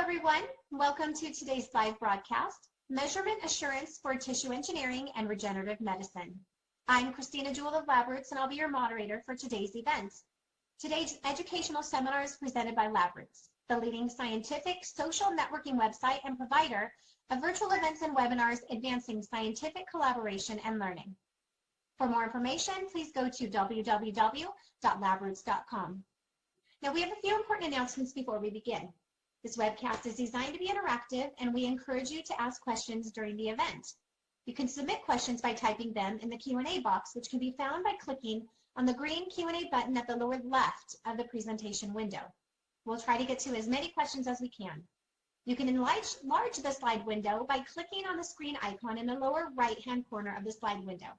everyone. Welcome to today's live broadcast, Measurement Assurance for Tissue Engineering and Regenerative Medicine. I'm Christina Jewell of Labroots, and I'll be your moderator for today's event. Today's educational seminar is presented by Labroots, the leading scientific social networking website and provider of virtual events and webinars advancing scientific collaboration and learning. For more information, please go to www.labroots.com. Now, we have a few important announcements before we begin. This webcast is designed to be interactive, and we encourage you to ask questions during the event. You can submit questions by typing them in the Q&A box, which can be found by clicking on the green Q&A button at the lower left of the presentation window. We'll try to get to as many questions as we can. You can enlarge the slide window by clicking on the screen icon in the lower right-hand corner of the slide window.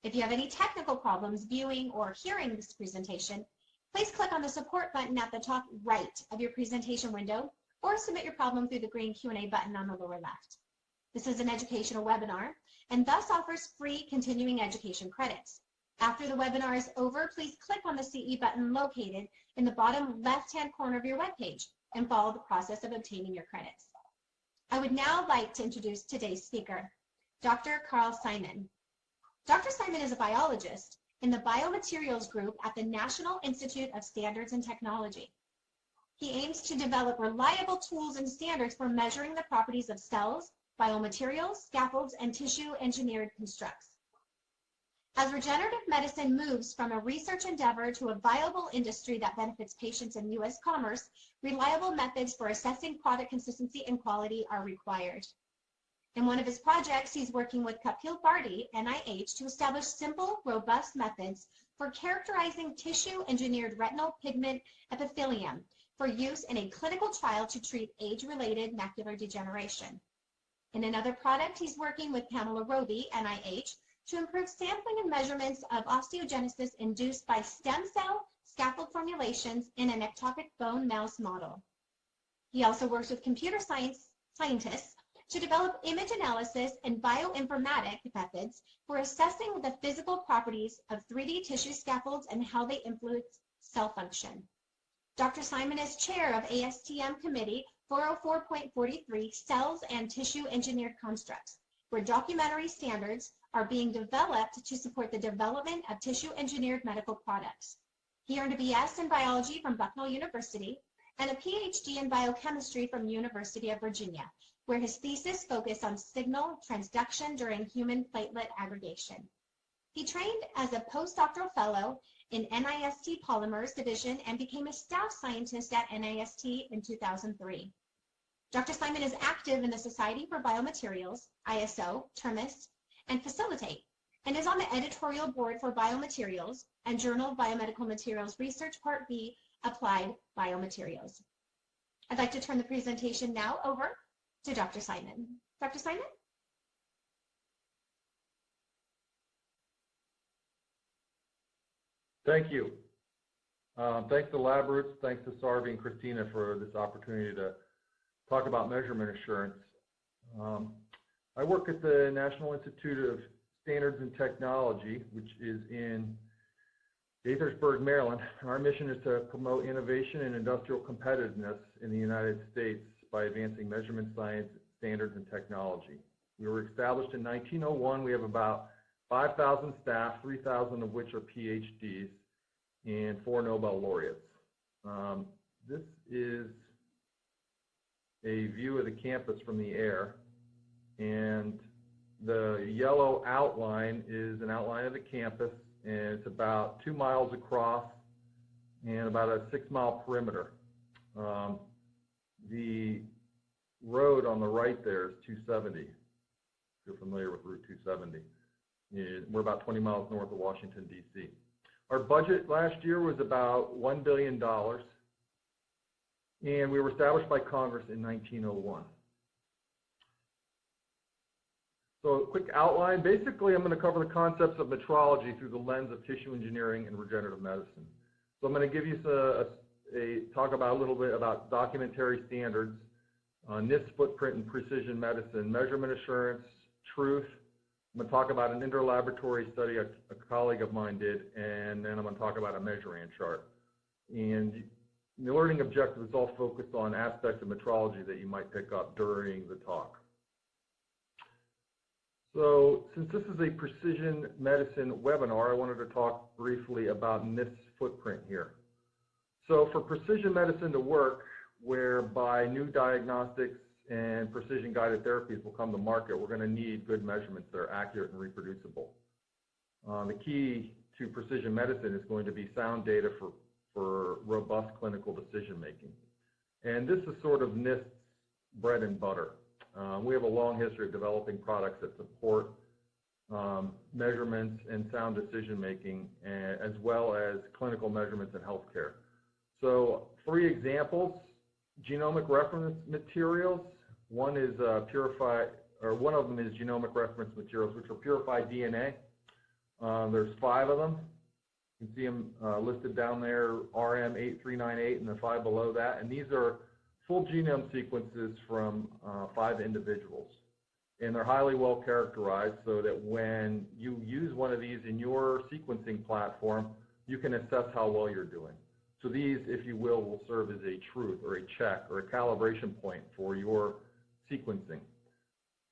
If you have any technical problems viewing or hearing this presentation, please click on the support button at the top right of your presentation window, or submit your problem through the green Q&A button on the lower left. This is an educational webinar and thus offers free continuing education credits. After the webinar is over, please click on the CE button located in the bottom left-hand corner of your webpage and follow the process of obtaining your credits. I would now like to introduce today's speaker, Dr. Carl Simon. Dr. Simon is a biologist in the Biomaterials group at the National Institute of Standards and Technology. He aims to develop reliable tools and standards for measuring the properties of cells, biomaterials, scaffolds, and tissue-engineered constructs. As regenerative medicine moves from a research endeavor to a viable industry that benefits patients and U.S. commerce, reliable methods for assessing product consistency and quality are required. In one of his projects, he's working with Cataloguing, NIH, to establish simple, robust methods for characterizing tissue-engineered retinal pigment epithelium for use in a clinical trial to treat age-related macular degeneration. In another product, he's working with Pamela Roby, NIH, to improve sampling and measurements of osteogenesis induced by stem cell scaffold formulations in an ectopic bone mouse model. He also works with computer scientists to develop image analysis and bioinformatic methods for assessing the physical properties of 3D tissue scaffolds and how they influence cell function. Dr. Simon is chair of ASTM Committee 404.43 Cells and Tissue Engineered Constructs, where documentary standards are being developed to support the development of tissue-engineered medical products. He earned a BS in biology from Bucknell University and a PhD in biochemistry from the University of Virginia, where his thesis focused on signal transduction during human platelet aggregation. He trained as a postdoctoral fellow in NIST Polymers Division and became a staff scientist at NIST in 2003. Dr. Simon is active in the Society for Biomaterials, ISO, Termis, and Facilitate, and is on the editorial board for Biomaterials and Journal of Biomedical Materials Research Part B, Applied Biomaterials. I'd like to turn the presentation now over to Dr. Simon. Dr. Simon? Thank you. Thanks to Labroots, thanks to Sarvi and Christina for this opportunity to talk about measurement assurance. I work at the National Institute of Standards and Technology, which is in Gaithersburg, Maryland. Our mission is to promote innovation and industrial competitiveness in the United States by advancing measurement science, standards, and technology. We were established in 1901. We have about 5,000 staff, 3,000 of which are PhDs, and 4 Nobel laureates. This is a view of the campus from the air, and the yellow outline is an outline of the campus, and it's about 2 miles across and about a 6-mile perimeter. The road on the right there is 270, if you're familiar with Route 270. We're about 20 miles north of Washington, D.C. Our budget last year was about $1 billion, and we were established by Congress in 1901. So a quick outline. Basically, I'm going to cover the concepts of metrology through the lens of tissue engineering and regenerative medicine. So I'm going to give you talk about a little bit about documentary standards, NIST footprint in precision medicine, measurement assurance, truth. I'm going to talk about an interlaboratory study a colleague of mine did, and then I'm going to talk about a Measurand chart. And the learning objective is all focused on aspects of metrology that you might pick up during the talk. So since this is a precision medicine webinar, I wanted to talk briefly about NIST's footprint here. So for precision medicine to work, whereby new diagnostics and precision guided therapies will come to market, we're going to need good measurements that are accurate and reproducible. The key to precision medicine is going to be sound data for robust clinical decision making. And this is sort of NIST's bread and butter. We have a long history of developing products that support measurements and sound decision making, as well as clinical measurements in healthcare. So 3 examples: genomic reference materials. One of them is genomic reference materials, which are purified DNA. There's 5 of them. You can see them listed down there, RM8398 and the 5 below that. And these are full genome sequences from 5 individuals. And they're highly well characterized so that when you use one of these in your sequencing platform, you can assess how well you're doing. So these, if you will serve as a truth or a check or a calibration point for your sequencing.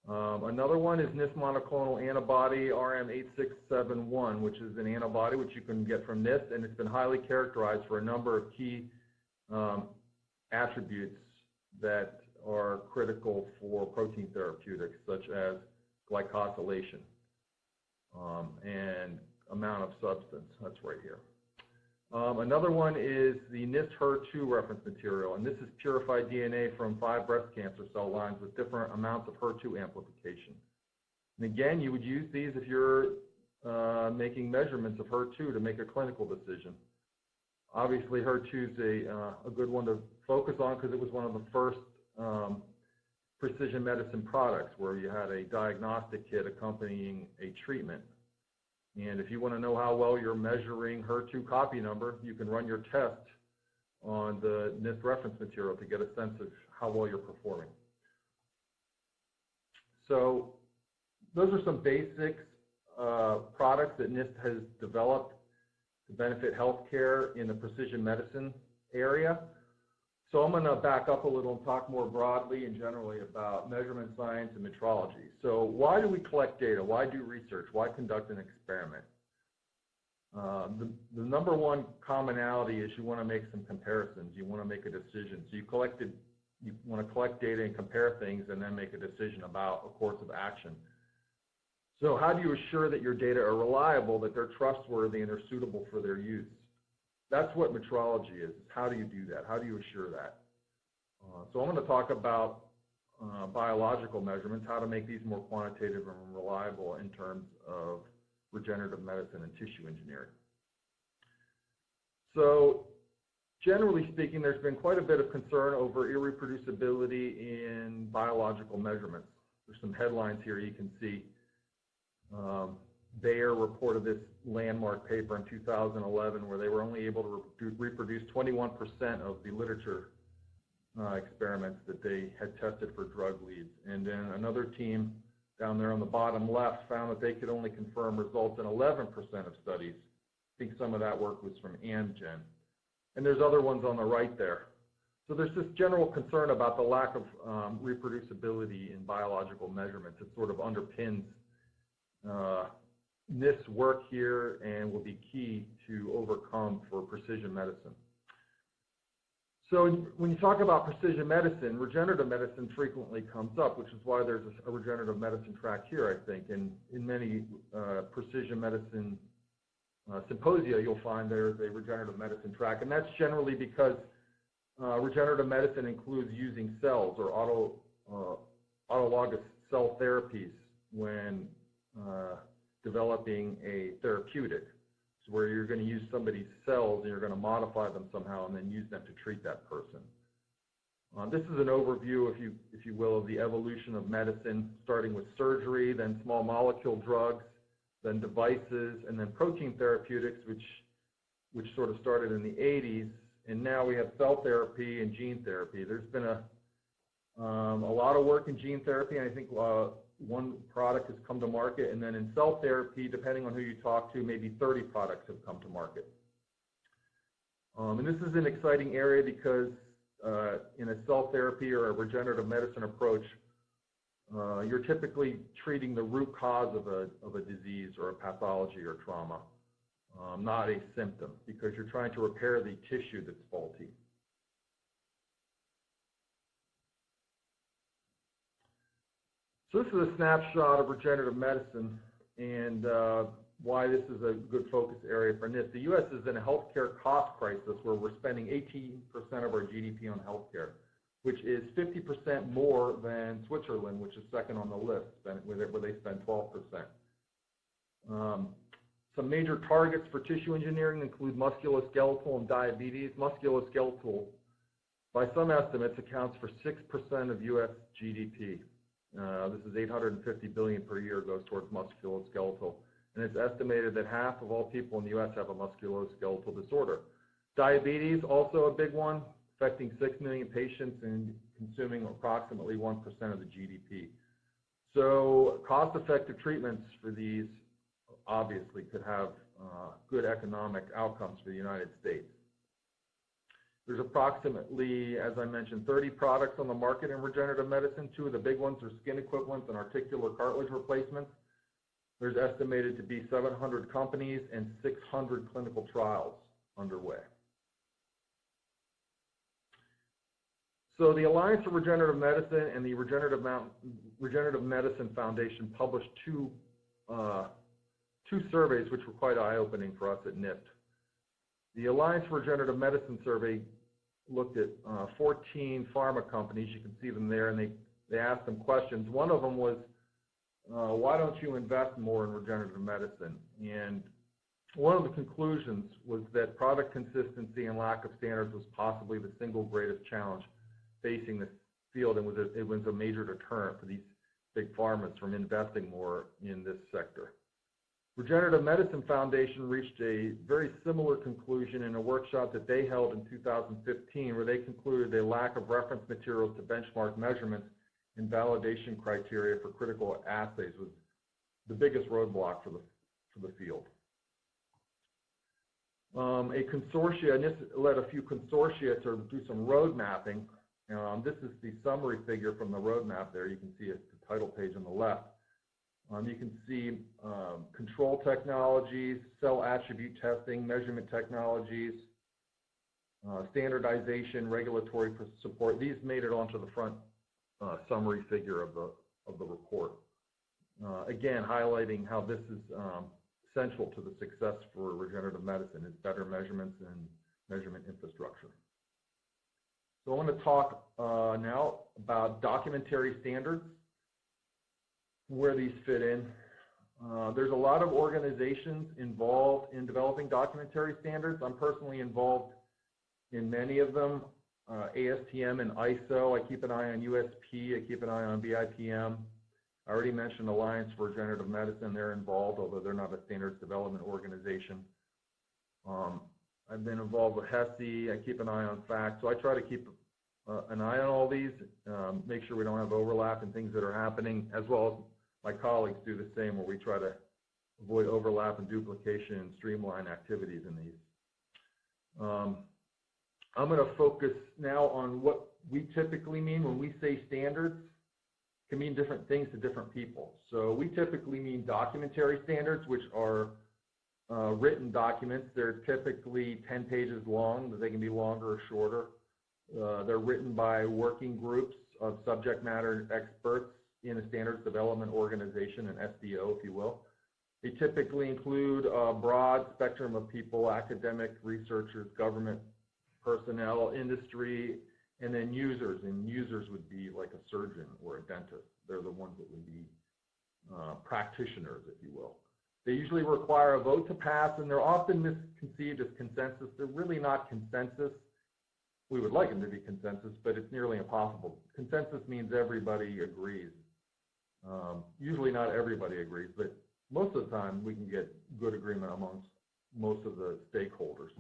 Another one is NIST monoclonal antibody RM8671, which is an antibody which you can get from NIST, and it's been highly characterized for a number of key attributes that are critical for protein therapeutics, such as glycosylation and amount of substance. That's right here. Another one is the NIST HER2 reference material, and this is purified DNA from 5 breast cancer cell lines with different amounts of HER2 amplification. And again, you would use these if you're making measurements of HER2 to make a clinical decision. Obviously, HER2 is a good one to focus on because it was one of the first precision medicine products where you had a diagnostic kit accompanying a treatment. And if you want to know how well you're measuring HER2 copy number, you can run your test on the NIST reference material to get a sense of how well you're performing. So those are some basic products that NIST has developed to benefit healthcare in the precision medicine area. So I'm going to back up a little and talk more broadly and generally about measurement science and metrology. So why do we collect data? Why do research? Why conduct an experiment? The number one commonality is you want to make some comparisons. You want to make a decision. So you want to collect data and compare things and then make a decision about a course of action. So how do you assure that your data are reliable, that they're trustworthy, and they're suitable for their use? That's what metrology is. How do you do that? How do you assure that? So I'm going to talk about biological measurements, how to make these more quantitative and reliable in terms of regenerative medicine and tissue engineering. So generally speaking, there's been quite a bit of concern over irreproducibility in biological measurements. There's some headlines here you can see. Bayer reported this landmark paper in 2011 where they were only able to reproduce 21% of the literature experiments that they had tested for drug leads. And then another team down there on the bottom left found that they could only confirm results in 11% of studies. I think some of that work was from Amgen. And there's other ones on the right there. So there's this general concern about the lack of reproducibility in biological measurements. It sort of underpins NIST's work here and will be key to overcome for precision medicine. So when you talk about precision medicine, regenerative medicine frequently comes up, which is why there's a regenerative medicine track here, I think. And in many precision medicine symposia, you'll find there's a regenerative medicine track. And that's generally because regenerative medicine includes using cells or autologous cell therapies when developing a therapeutic, so where you're going to use somebody's cells and you're going to modify them somehow and then use them to treat that person. This is an overview, if you will, of the evolution of medicine, starting with surgery, then small molecule drugs, then devices, and then protein therapeutics, which sort of started in the 80s, and now we have cell therapy and gene therapy. There's been a lot of work in gene therapy, and I think one product has come to market, and then in cell therapy, depending on who you talk to, maybe 30 products have come to market. And this is an exciting area because in a cell therapy or a regenerative medicine approach, you're typically treating the root cause of a disease or a pathology or trauma, not a symptom, because you're trying to repair the tissue that's faulty. So this is a snapshot of regenerative medicine and why this is a good focus area for NIST. The U.S. is in a healthcare cost crisis where we're spending 18% of our GDP on healthcare, which is 50% more than Switzerland, which is second on the list, where they spend 12%. Some major targets for tissue engineering include musculoskeletal and diabetes. Musculoskeletal, by some estimates, accounts for 6% of U.S. GDP. This is $850 billion per year goes towards musculoskeletal. And it's estimated that half of all people in the U.S. have a musculoskeletal disorder. Diabetes, also a big one, affecting 6 million patients and consuming approximately 1% of the GDP. So cost-effective treatments for these obviously could have good economic outcomes for the United States. There's approximately, as I mentioned, 30 products on the market in regenerative medicine. Two of the big ones are skin equivalents and articular cartilage replacements. There's estimated to be 700 companies and 600 clinical trials underway. So the Alliance for Regenerative Medicine and the Regenerative Medicine Foundation published two surveys which were quite eye-opening for us at NIST. The Alliance for Regenerative Medicine survey looked at 14 pharma companies. You can see them there, and they asked them questions. One of them was, why don't you invest more in regenerative medicine? And one of the conclusions was that product consistency and lack of standards was possibly the single greatest challenge facing this field, and it was a major deterrent for these big pharmas from investing more in this sector. Regenerative Medicine Foundation reached a very similar conclusion in a workshop that they held in 2015, where they concluded a lack of reference materials to benchmark measurements and validation criteria for critical assays was the biggest roadblock for the field. A consortia, NIST led a few consortia to do some road mapping. This is the summary figure from the roadmap there. You can see it, the title page on the left. You can see control technologies, cell attribute testing, measurement technologies, standardization, regulatory support. These made it onto the front summary figure of the report. Again, highlighting how this is essential to the success for regenerative medicine is better measurements and measurement infrastructure. So I want to talk now about documentary standards, where these fit in. There's a lot of organizations involved in developing documentary standards. I'm personally involved in many of them. ASTM and ISO, I keep an eye on USP, I keep an eye on BIPM. I already mentioned Alliance for Regenerative Medicine, they're involved, although they're not a standards development organization. I've been involved with HESI, I keep an eye on FACT, so I try to keep an eye on all these, make sure we don't have overlap in things that are happening, as well as my colleagues do the same, where we try to avoid overlap and duplication and streamline activities in these. I'm going to focus now on what we typically mean when we say standards. It can mean different things to different people. So we typically mean documentary standards, which are written documents. They're typically 10 pages long, but they can be longer or shorter. They're written by working groups of subject matter experts in a standards development organization, an SDO, if you will. They typically include a broad spectrum of people, academic, researchers, government personnel, industry, and then users. And users would be like a surgeon or a dentist. They're the ones that would be practitioners, if you will. They usually require a vote to pass, and they're often misconceived as consensus. They're really not consensus. We would like them to be consensus, but it's nearly impossible. Consensus means everybody agrees. Usually not everybody agrees, but most of the time we can get good agreement amongst most of the stakeholders.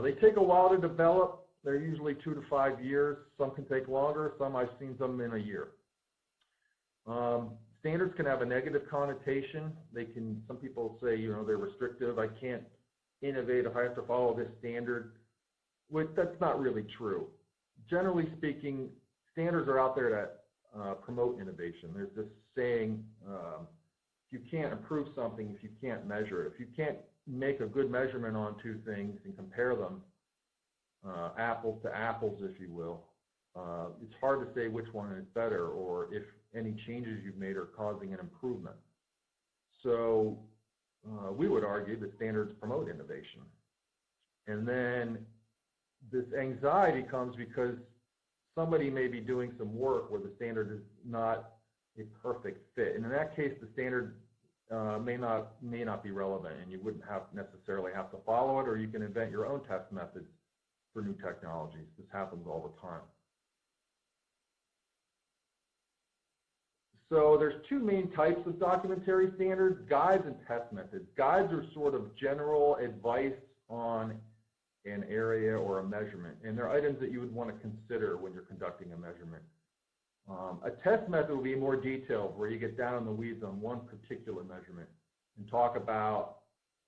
They take a while to develop. They're usually 2 to 5 years. Some can take longer. Some I've seen some in a year. Standards can have a negative connotation. Some people say, they're restrictive. I can't innovative, I have to follow this standard. That's not really true. Generally speaking, standards are out there to promote innovation. There's this saying, you can't improve something if you can't measure it. If you can't make a good measurement on two things and compare them, apples to apples, if you will, it's hard to say which one is better or if any changes you've made are causing an improvement. So we would argue that standards promote innovation. And then this anxiety comes because somebody may be doing some work where the standard is not a perfect fit. And in that case, the standard may not be relevant, and you wouldn't necessarily have to follow it, or you can invent your own test methods for new technologies. This happens all the time. So there's two main types of documentary standards, guides and test methods. Guides are sort of general advice on an area or a measurement, and they're items that you would want to consider when you're conducting a measurement. A test method will be more detailed, where you get down in the weeds on one particular measurement and talk about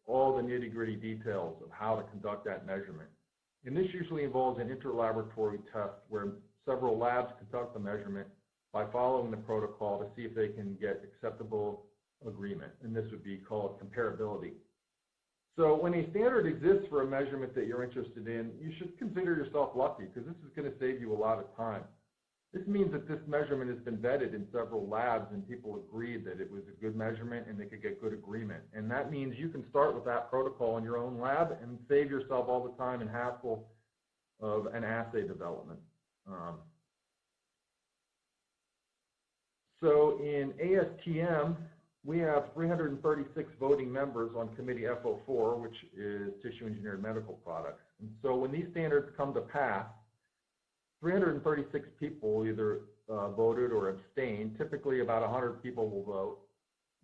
all the nitty-gritty details of how to conduct that measurement. And this usually involves an interlaboratory test where several labs conduct the measurement by following the protocol to see if they can get acceptable agreement, and this would be called comparability. So when a standard exists for a measurement that you're interested in, you should consider yourself lucky, because this is going to save you a lot of time. This means that this measurement has been vetted in several labs and people agreed that it was a good measurement and they could get good agreement. And that means you can start with that protocol in your own lab and save yourself all the time and hassle of an assay development. So in ASTM, we have 336 voting members on Committee FO4, which is Tissue Engineered Medical Products. And so when these standards come to pass, 336 people either voted or abstained. Typically about 100 people will vote,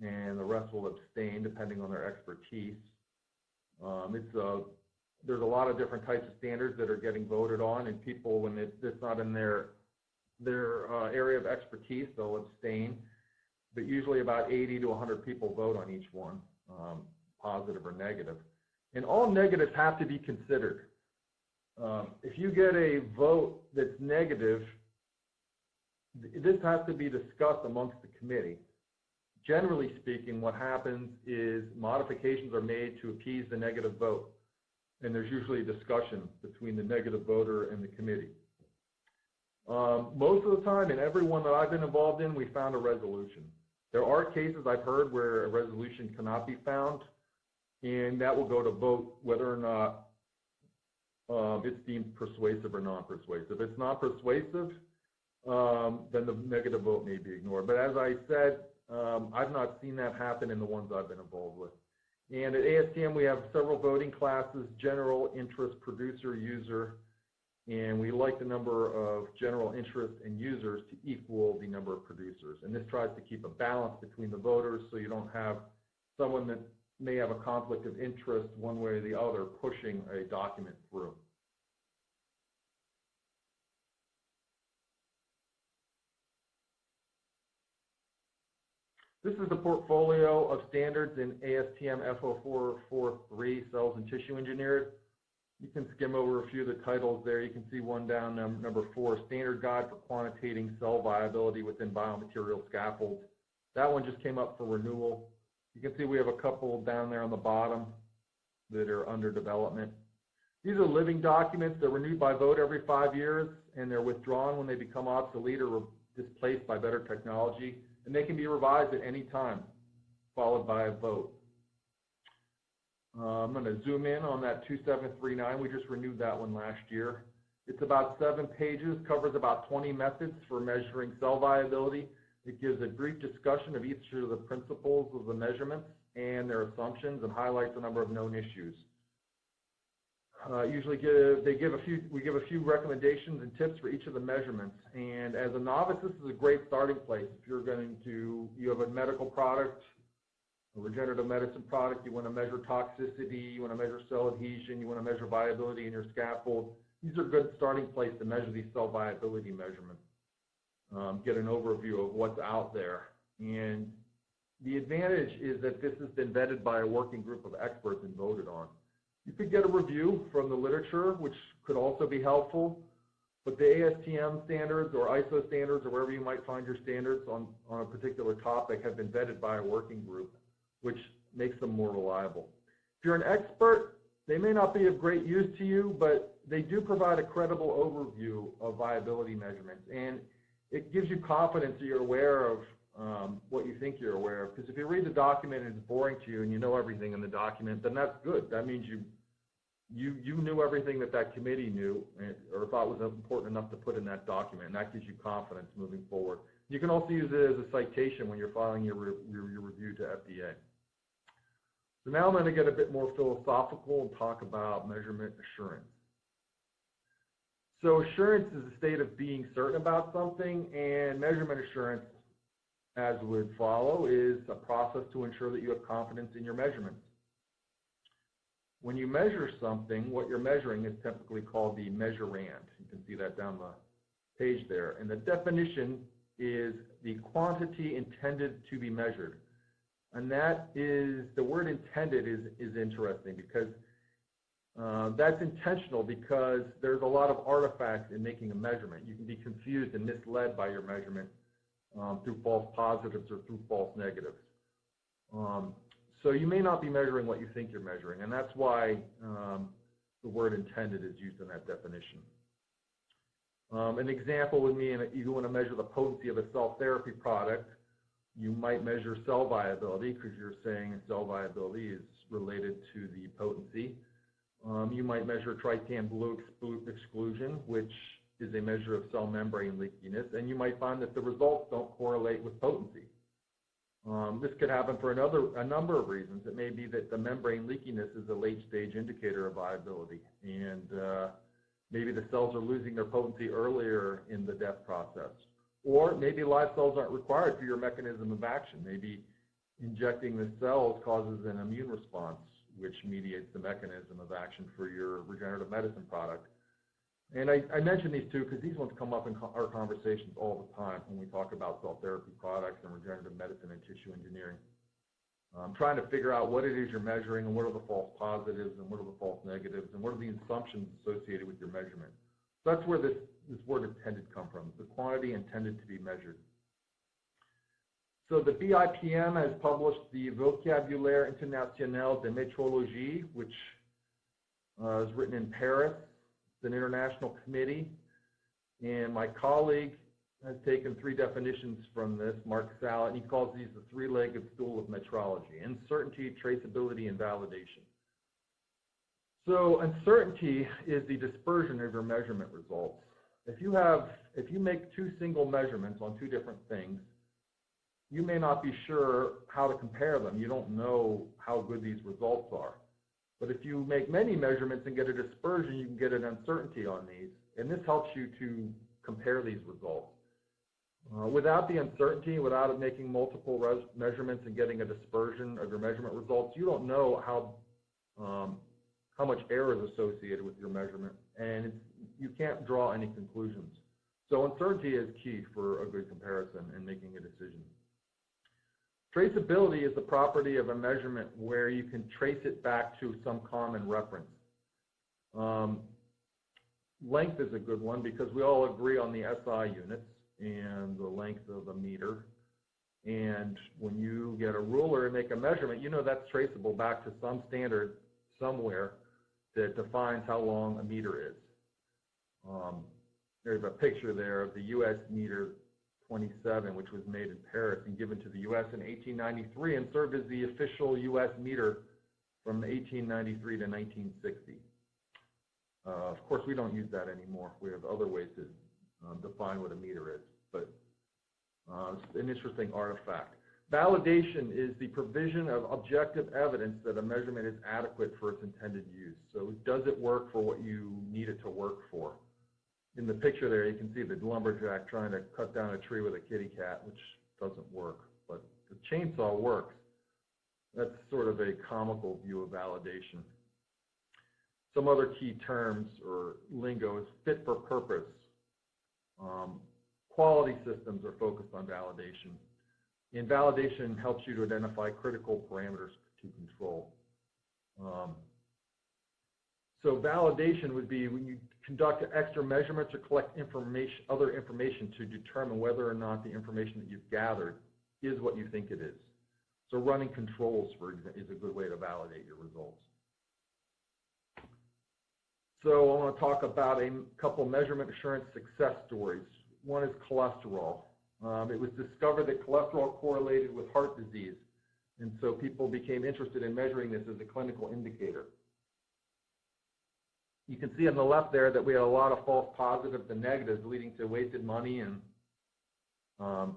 and the rest will abstain depending on their expertise. There's a lot of different types of standards that are getting voted on, and people, when it's not in their area of expertise, they'll abstain. But usually about 80 to 100 people vote on each one, positive or negative. And all negatives have to be considered. If you get a vote that's negative, this has to be discussed amongst the committee. Generally speaking, what happens is modifications are made to appease the negative vote, and there's usually a discussion between the negative voter and the committee. Most of the time, in every one that I've been involved in, we found a resolution. There are cases I've heard where a resolution cannot be found, and that will go to vote whether or not it's deemed persuasive or non-persuasive. If it's not persuasive, then the negative vote may be ignored. But as I said, I've not seen that happen in the ones I've been involved with. And at ASTM, we have several voting classes: general, interest, producer, user, and we like the number of general interest and users to equal the number of producers. And this tries to keep a balance between the voters, so you don't have someone that may have a conflict of interest one way or the other pushing a document through. This is the portfolio of standards in ASTM FO443, cells and tissue engineered. You can skim over a few of the titles there. You can see one down, number 4, Standard Guide for Quantitating Cell Viability within Biomaterial Scaffolds. That one just came up for renewal. You can see we have a couple down there on the bottom that are under development. These are living documents. They're renewed by vote every 5 years, and they're withdrawn when they become obsolete or displaced by better technology, and they can be revised at any time, followed by a vote. I'm going to zoom in on that 2739. We just renewed that one last year. It's about 7 pages, covers about 20 methods for measuring cell viability. It gives a brief discussion of each of the principles of the measurements and their assumptions, and highlights a number of known issues. Usually we give a few recommendations and tips for each of the measurements. And as a novice, this is a great starting place. If you have a medical product, a regenerative medicine product, you want to measure toxicity, you want to measure cell adhesion, you want to measure viability in your scaffold. These are good starting place to measure these cell viability measurements. Get an overview of what's out there. And the advantage is that this has been vetted by a working group of experts and voted on. You could get a review from the literature, which could also be helpful, but the ASTM standards or ISO standards or wherever you might find your standards on a particular topic have been vetted by a working group, which makes them more reliable. If you're an expert, they may not be of great use to you, but they do provide a credible overview of viability measurements, and it gives you confidence that you're aware of what you think you're aware of. Because if you read the document and it's boring to you and you know everything in the document, then that's good. That means you knew everything that committee knew or thought was important enough to put in that document, and that gives you confidence moving forward. You can also use it as a citation when you're filing your review to FDA. So now I'm going to get a bit more philosophical and talk about measurement assurance. So assurance is a state of being certain about something, and measurement assurance, as would follow, is a process to ensure that you have confidence in your measurements. When you measure something, what you're measuring is typically called the measurand. You can see that down the page there. And the definition is the quantity intended to be measured. And that is, the word intended is interesting because that's intentional, because there's a lot of artifacts in making a measurement. You can be confused and misled by your measurement through false positives or through false negatives. So you may not be measuring what you think you're measuring, and that's why the word intended is used in that definition. An example would mean that you want to measure the potency of a cell therapy product. You might measure cell viability because you're saying cell viability is related to the potency. You might measure tryptan blue exclusion, which is a measure of cell membrane leakiness, and you might find that the results don't correlate with potency. This could happen for a number of reasons. It may be that the membrane leakiness is a late-stage indicator of viability, and maybe the cells are losing their potency earlier in the death process. Or maybe live cells aren't required for your mechanism of action. Maybe injecting the cells causes an immune response, which mediates the mechanism of action for your regenerative medicine product. And I mention these two because these ones come up in our conversations all the time when we talk about cell therapy products and regenerative medicine and tissue engineering. Trying to figure out what it is you're measuring and what are the false positives and what are the false negatives and what are the assumptions associated with your measurement. So that's where this word intended comes from, the quantity intended to be measured. So the BIPM has published the Vocabulaire International de Métrologie, which is written in Paris. It's an international committee, and my colleague has taken three definitions from this, Mark Sallet, and he calls these the three-legged stool of metrology: uncertainty, traceability, and validation. So uncertainty is the dispersion of your measurement results. If you make two single measurements on two different things, you may not be sure how to compare them. You don't know how good these results are. But if you make many measurements and get a dispersion, you can get an uncertainty on these, and this helps you to compare these results. Without the uncertainty, without making multiple measurements and getting a dispersion of your measurement results, you don't know how much error is associated with your measurement, and you can't draw any conclusions. So uncertainty is key for a good comparison and making a decision. Traceability is the property of a measurement where you can trace it back to some common reference. Length is a good one because we all agree on the SI units and the length of a meter. And when you get a ruler and make a measurement, you know that's traceable back to some standard somewhere that defines how long a meter is. There's a picture there of the US meter 27, which was made in Paris and given to the US in 1893 and served as the official US meter from 1893 to 1960. Of course, we don't use that anymore. We have other ways to define what a meter is, but it's an interesting artifact. Validation is the provision of objective evidence that a measurement is adequate for its intended use. So does it work for what you need it to work for? In the picture there, you can see the lumberjack trying to cut down a tree with a kitty cat, which doesn't work, but the chainsaw works. That's sort of a comical view of validation. Some other key terms or lingo is fit for purpose. Quality systems are focused on validation. And validation helps you to identify critical parameters to control. So validation would be when you conduct extra measurements or collect information, other information to determine whether or not the information that you've gathered is what you think it is. So running controls, for example, is a good way to validate your results. So I want to talk about a couple measurement assurance success stories. One is cholesterol. It was discovered that cholesterol correlated with heart disease, and so people became interested in measuring this as a clinical indicator. You can see on the left there that we had a lot of false positives and negatives leading to wasted money and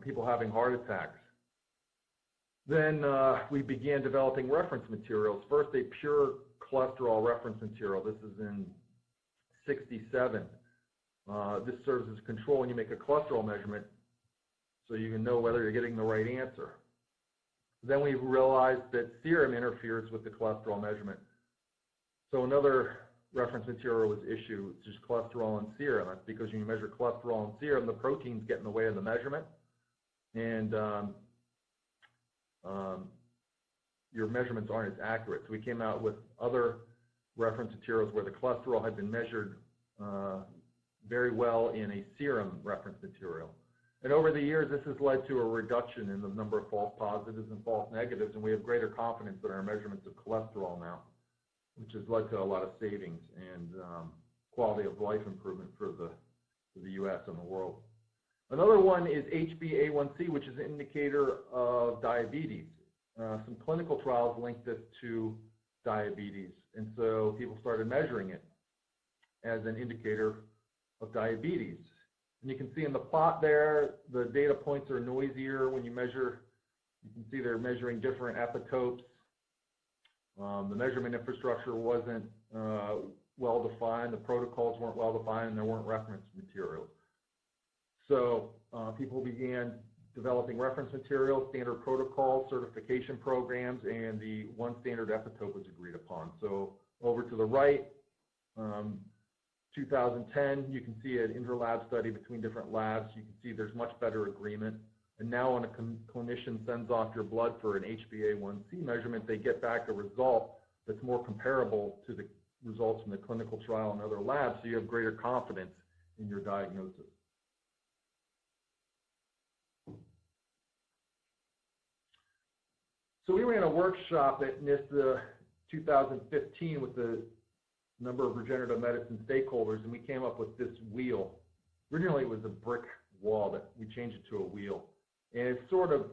people having heart attacks. Then we began developing reference materials. First, a pure cholesterol reference material. This is in 67. This serves as a control when you make a cholesterol measurement so you can know whether you're getting the right answer. Then we realized that serum interferes with the cholesterol measurement. So another reference material was issued, which is cholesterol in serum. That's because when you measure cholesterol in serum, the proteins get in the way of the measurement, and your measurements aren't as accurate. So we came out with other reference materials where the cholesterol had been measured very well in a serum reference material. And over the years, this has led to a reduction in the number of false positives and false negatives, and we have greater confidence in our measurements of cholesterol now, which has led to a lot of savings and quality of life improvement for the U.S. and the world. Another one is HbA1c, which is an indicator of diabetes. Some clinical trials linked this to diabetes, and so people started measuring it as an indicator of diabetes. And you can see in the plot there, the data points are noisier when you measure. You can see they're measuring different epitopes. The measurement infrastructure wasn't well defined, the protocols weren't well defined, and there weren't reference materials. So people began developing reference materials, standard protocols, certification programs, and the one standard epitope was agreed upon. So over to the right, 2010, you can see an interlab study between different labs. You can see there's much better agreement. And now when a clinician sends off your blood for an HbA1c measurement, they get back a result that's more comparable to the results from the clinical trial and other labs, so you have greater confidence in your diagnosis. So we ran a workshop at NIST 2015 with the number of regenerative medicine stakeholders, and we came up with this wheel. Originally it was a brick wall, but we changed it to a wheel. And it's sort of,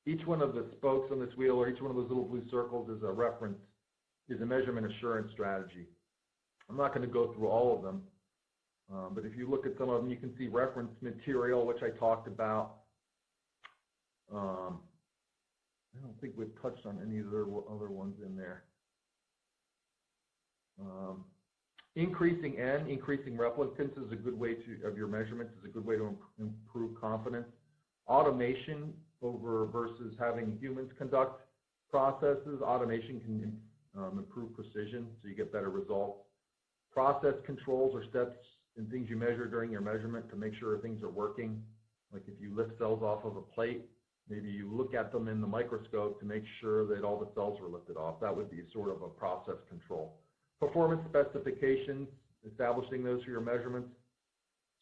each one of the spokes on this wheel, or each one of those little blue circles, is a reference, is a measurement assurance strategy. I'm not going to go through all of them, but if you look at some of them, you can see reference material, which I talked about. I don't think we've touched on any of the other ones in there. Increasing N, increasing replicants is a good way of your measurements, is a good way to improve confidence. Automation versus having humans conduct processes. Automation can improve precision, so you get better results. Process controls are steps and things you measure during your measurement to make sure things are working. Like if you lift cells off of a plate, maybe you look at them in the microscope to make sure that all the cells are lifted off. That would be sort of a process control. Performance specifications, establishing those for your measurements.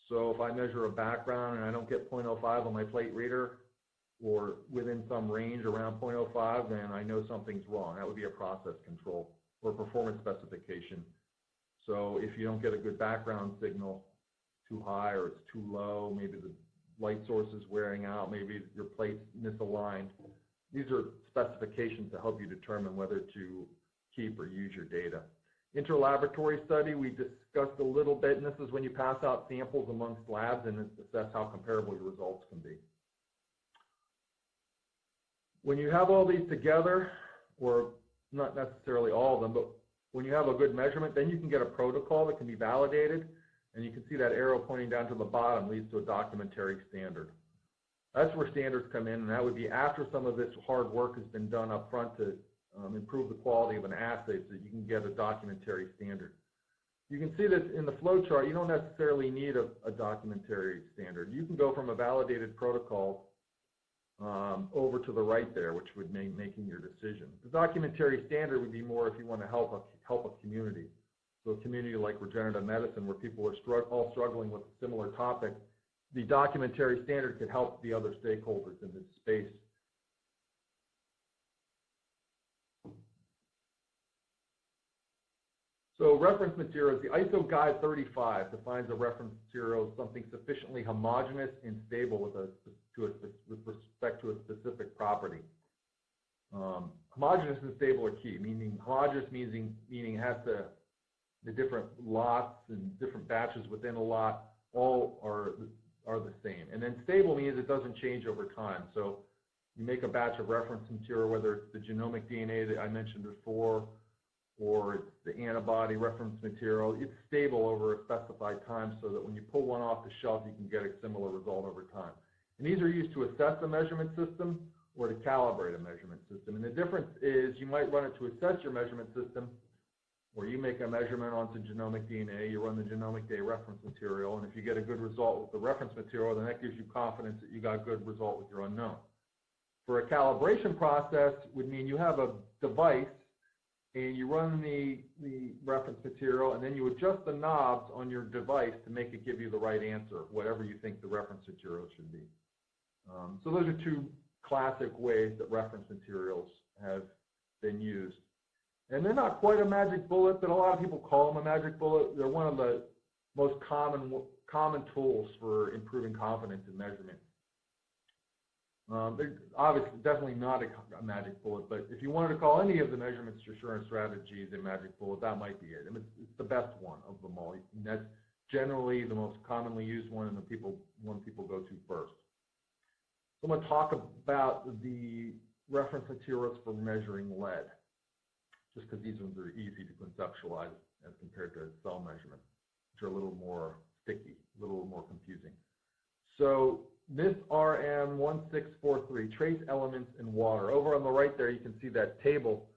So if I measure a background and I don't get 0.05 on my plate reader, or within some range around 0.05, then I know something's wrong. That would be a process control or performance specification. So if you don't get a good background signal, too high or it's too low, maybe the light source is wearing out, maybe your plate's misaligned. These are specifications to help you determine whether to keep or use your data. Interlaboratory study, we discussed a little bit, and this is when you pass out samples amongst labs and assess how comparable your results can be. When you have all these together, or not necessarily all of them, but when you have a good measurement, then you can get a protocol that can be validated, and you can see that arrow pointing down to the bottom leads to a documentary standard. That's where standards come in, and that would be after some of this hard work has been done up front to improve the quality of an assay so that you can get a documentary standard. You can see that in the flow chart, you don't necessarily need a documentary standard. You can go from a validated protocol over to the right there, which would make making your decision. The documentary standard would be more if you want to help a community. So a community like regenerative medicine, where people are all struggling with a similar topic, the documentary standard could help the other stakeholders in this space. So reference materials, the ISO Guide 35 defines a reference material as something sufficiently homogeneous and stable with respect to a specific property. Homogeneous and stable are key, meaning homogeneous meaning it has the different lots and different batches within a lot all are the same. And then stable means it doesn't change over time. So you make a batch of reference material, whether it's the genomic DNA that I mentioned before, or it's the antibody reference material, it's stable over a specified time so that when you pull one off the shelf, you can get a similar result over time. And these are used to assess a measurement system or to calibrate a measurement system. And the difference is you might run it to assess your measurement system, or you make a measurement onto genomic DNA, you run the genomic DNA reference material, and if you get a good result with the reference material, then that gives you confidence that you got a good result with your unknown. For a calibration process would mean you have a device and you run the reference material, and then you adjust the knobs on your device to make it give you the right answer, whatever you think the reference material should be. So those are two classic ways that reference materials have been used. And they're not quite a magic bullet, but a lot of people call them a magic bullet. They're one of the most common tools for improving confidence in measurement. They're obviously definitely not a magic bullet, but if you wanted to call any of the measurement assurance strategies a magic bullet, that might be it. I mean, it's the best one of them all. And that's generally the most commonly used one and the one people go to first. So I'm going to talk about the reference materials for measuring lead, just because these ones are easy to conceptualize as compared to cell measurement, which are a little more sticky, a little more confusing. So NIST RM 1643, trace elements in water. Over on the right there, you can see that table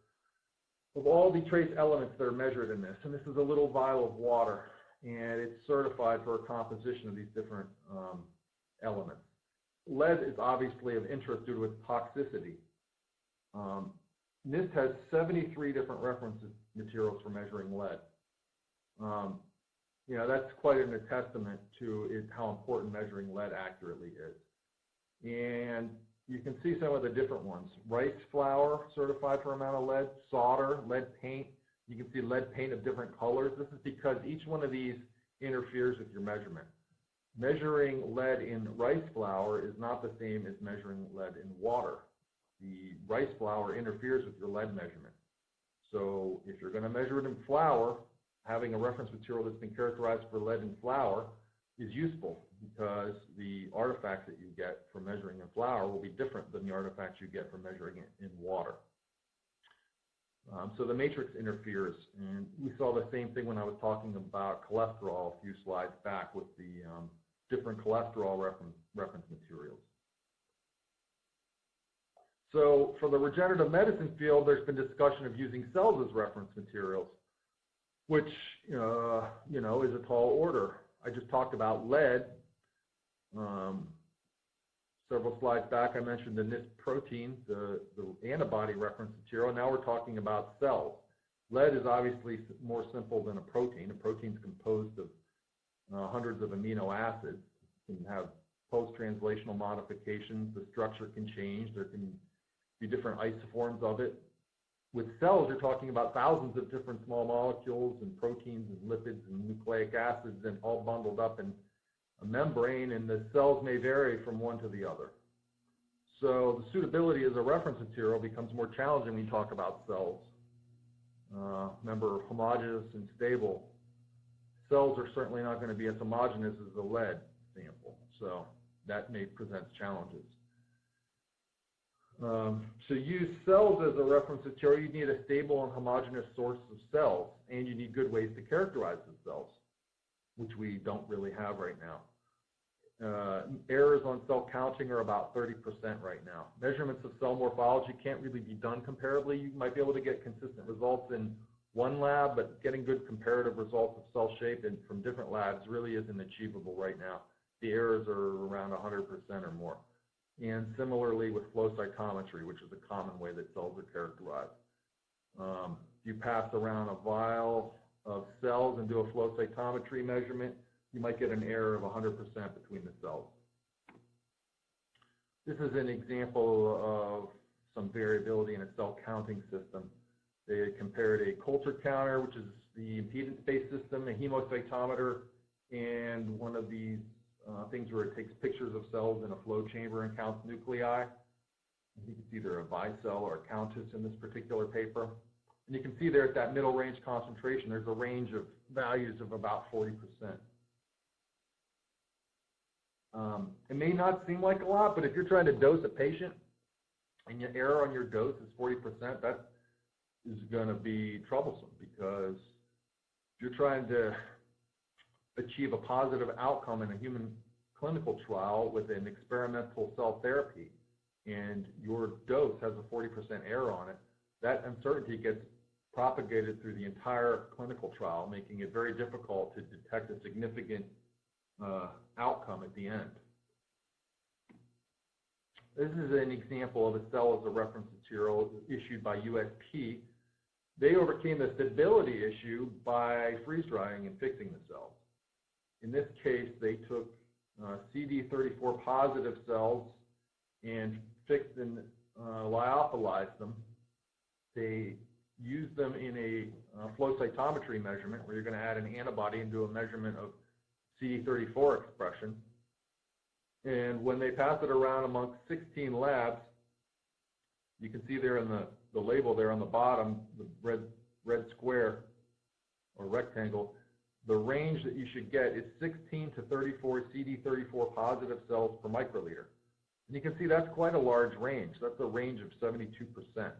of all the trace elements that are measured in this. And this is a little vial of water, and it's certified for a composition of these different elements. Lead is obviously of interest due to its toxicity. NIST has 73 different reference materials for measuring lead. You know, that's quite a testament to how important measuring lead accurately is. And you can see some of the different ones. Rice flour, certified for amount of lead. Solder, lead paint. You can see lead paint of different colors. This is because each one of these interferes with your measurement. Measuring lead in rice flour is not the same as measuring lead in water. The rice flour interferes with your lead measurement. So if you're going to measure it in flour, having a reference material that's been characterized for lead in flour is useful, because the artifacts that you get from measuring in flour will be different than the artifacts you get from measuring it in water. So the matrix interferes, and we saw the same thing when I was talking about cholesterol a few slides back with the different cholesterol reference materials. So for the regenerative medicine field, there's been discussion of using cells as reference materials, which you know is a tall order. I just talked about lead. Several slides back, I mentioned the NIST protein, the antibody reference material. Now we're talking about cells. Lead is obviously more simple than a protein. A protein is composed of hundreds of amino acids. You can have post-translational modifications. The structure can change. There can be different isoforms of it. With cells, you're talking about thousands of different small molecules and proteins and lipids and nucleic acids, and all bundled up in a membrane, and the cells may vary from one to the other. So the suitability as a reference material becomes more challenging when you talk about cells. Remember, homogeneous and stable. Cells are certainly not going to be as homogeneous as the lead sample, so that may present challenges. To use cells as a reference material, you need a stable and homogeneous source of cells, and you need good ways to characterize the cells, which we don't really have right now. Errors on cell counting are about 30% right now. Measurements of cell morphology can't really be done comparably. You might be able to get consistent results in one lab, but getting good comparative results of cell shape and from different labs really isn't achievable right now. The errors are around 100% or more. And similarly with flow cytometry, which is a common way that cells are characterized. You pass around a vial of cells and do a flow cytometry measurement, you might get an error of 100% between the cells. This is an example of some variability in a cell counting system. They compared a culture counter, which is the impedance-based system, a hemocytometer, and one of these things where it takes pictures of cells in a flow chamber and counts nuclei. I think it's either a bicell or a countess in this particular paper. And you can see there at that middle range concentration, there's a range of values of about 40%. It may not seem like a lot, but if you're trying to dose a patient and your error on your dose is 40%, that is going to be troublesome, because if you're trying to achieve a positive outcome in a human clinical trial with an experimental cell therapy and your dose has a 40% error on it, that uncertainty gets propagated through the entire clinical trial, making it very difficult to detect a significant outcome at the end. This is an example of a cell as a reference material issued by USP. They overcame the stability issue by freeze drying and fixing the cells. In this case, they took CD34 positive cells and fixed and lyophilized them. They used them in a flow cytometry measurement, where you're going to add an antibody and do a measurement of CD34 expression. And when they passed it around amongst 16 labs, you can see there in the label there on the bottom, the red square or rectangle, the range that you should get is 16 to 34 CD34 positive cells per microliter. And you can see that's quite a large range. That's a range of 72%.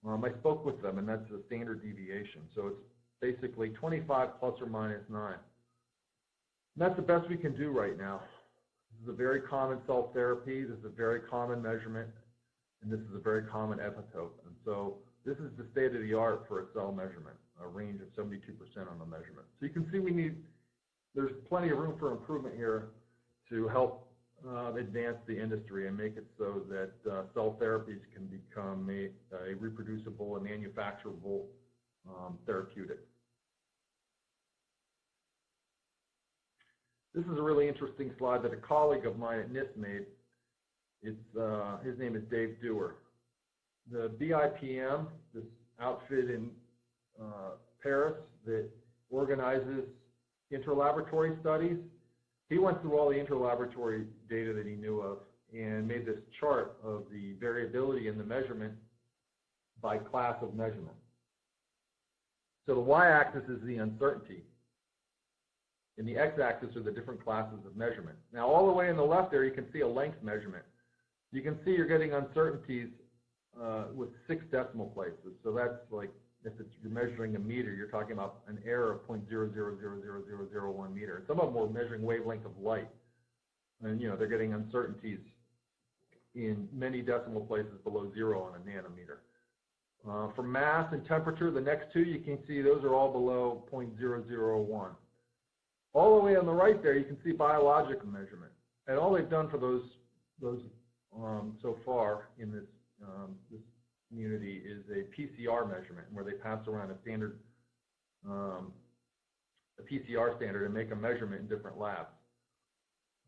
I spoke with them, and that's the standard deviation. So it's basically 25 plus or minus 9. And that's the best we can do right now. This is a very common cell therapy. This is a very common measurement, and this is a very common epitope. And so this is the state of the art for a cell measurement, a range of 72% on the measurement. So you can see there's plenty of room for improvement here to help advance the industry and make it so that cell therapies can become a reproducible and manufacturable therapeutic. This is a really interesting slide that a colleague of mine at NIST made. His name is Dave Dewar. The BIPM, this outfit in Paris that organizes interlaboratory studies, he went through all the interlaboratory data that he knew of and made this chart of the variability in the measurement by class of measurement. So the y-axis is the uncertainty, and the x-axis are the different classes of measurement. Now, all the way on the left there, you can see a length measurement. You can see you're getting uncertainties with 6 decimal places. So that's like, if you're measuring a meter, you're talking about an error of 0.000001 meter. Some of them were measuring wavelength of light, and they're getting uncertainties in many decimal places below 0 on a nanometer. For mass and temperature, the next two, you can see those are all below 0.001. All the way on the right there, you can see biologic measurement, and all they've done for those so far in this community is a PCR measurement, where they pass around a standard, a PCR standard, and make a measurement in different labs.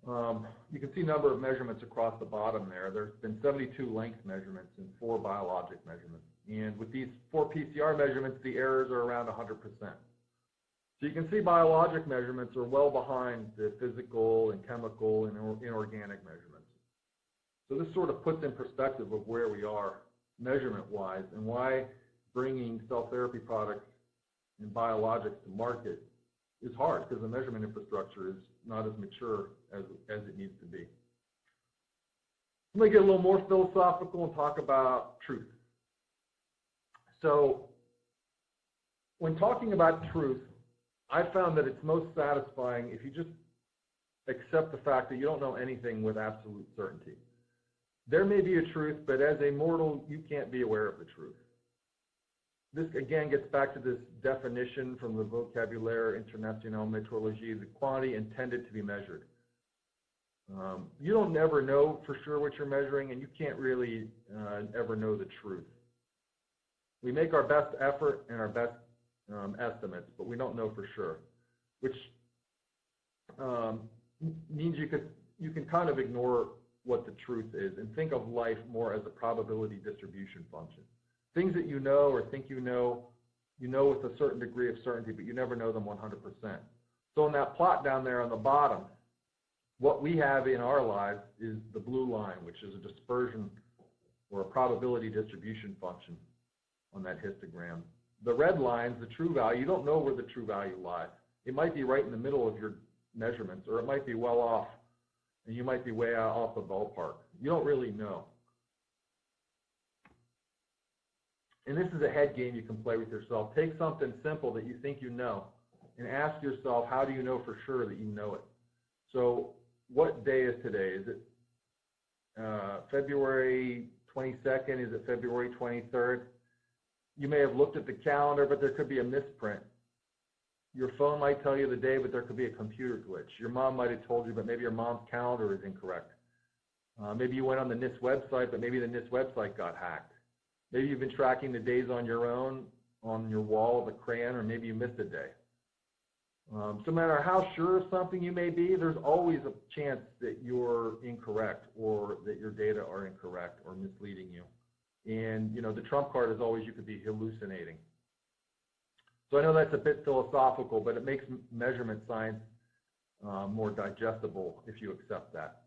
You can see number of measurements across the bottom there. There's been 72 length measurements and 4 biologic measurements. And with these 4 PCR measurements, the errors are around 100%. So you can see biologic measurements are well behind the physical and chemical and inorganic measurements. So this sort of puts in perspective of where we are measurement-wise, and why bringing cell therapy products and biologics to market is hard, because the measurement infrastructure is not as mature as it needs to be. I'm going to get a little more philosophical and talk about truth. So when talking about truth, I found that it's most satisfying if you just accept the fact that you don't know anything with absolute certainty. There may be a truth, but as a mortal, you can't be aware of the truth. This again gets back to this definition from the Vocabulaire International Métrologie, the quantity intended to be measured. You don't ever know for sure what you're measuring, and you can't really ever know the truth. We make our best effort and our best estimates, but we don't know for sure, which means you can kind of ignore what the truth is and think of life more as a probability distribution function. Things that you know or think you know with a certain degree of certainty, but you never know them 100%. So in that plot down there on the bottom, what we have in our lives is the blue line, which is a dispersion or a probability distribution function on that histogram. The red line's the true value. You don't know where the true value lies. It might be right in the middle of your measurements, or it might be well off, and you might be way out off the ballpark. You don't really know. And this is a head game you can play with yourself. Take something simple that you think you know and ask yourself, how do you know for sure that you know it? So what day is today? Is it February 22nd? Is it February 23rd? You may have looked at the calendar, but there could be a misprint. Your phone might tell you the day, but there could be a computer glitch. Your mom might have told you, but maybe your mom's calendar is incorrect. Maybe you went on the NIST website, but maybe the NIST website got hacked. Maybe you've been tracking the days on your own on your wall with a crayon, or maybe you missed a day. So no matter how sure of something you may be, there's always a chance that you're incorrect or that your data are incorrect or misleading you. And you know, the trump card is always you could be hallucinating. So I know that's a bit philosophical, but it makes measurement science more digestible if you accept that.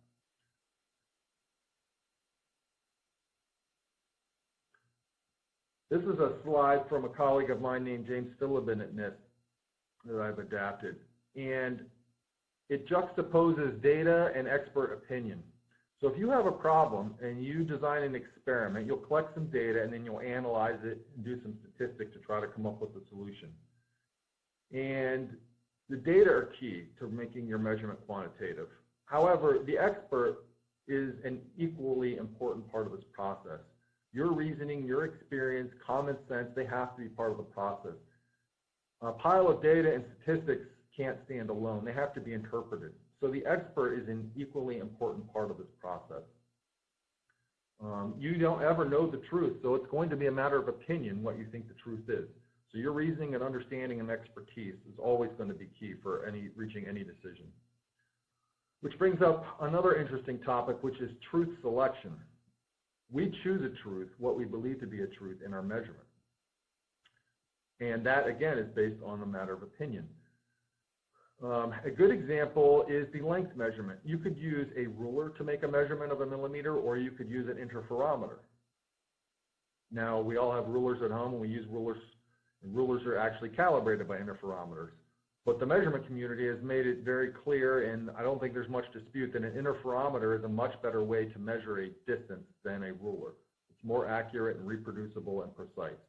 This is a slide from a colleague of mine named James Philibin at NIST that I've adapted. And it juxtaposes data and expert opinion. So if you have a problem and you design an experiment, you'll collect some data and then you'll analyze it and do some statistics to try to come up with a solution. And the data are key to making your measurement quantitative. However, the expert is an equally important part of this process. Your reasoning, your experience, common sense, they have to be part of the process. A pile of data and statistics can't stand alone. They have to be interpreted. So the expert is an equally important part of this process. You don't ever know the truth, so it's going to be a matter of opinion what you think the truth is. So your reasoning and understanding and expertise is always going to be key for reaching any decision. Which brings up another interesting topic, which is truth selection. We choose a truth, what we believe to be a truth, in our measurement. And that, again, is based on a matter of opinion. A good example is the length measurement. You could use a ruler to make a measurement of a millimeter, or you could use an interferometer. Now, we all have rulers at home, and we use rulers, and rulers are actually calibrated by interferometers. But the measurement community has made it very clear, and I don't think there's much dispute, that an interferometer is a much better way to measure a distance than a ruler. It's more accurate and reproducible and precise.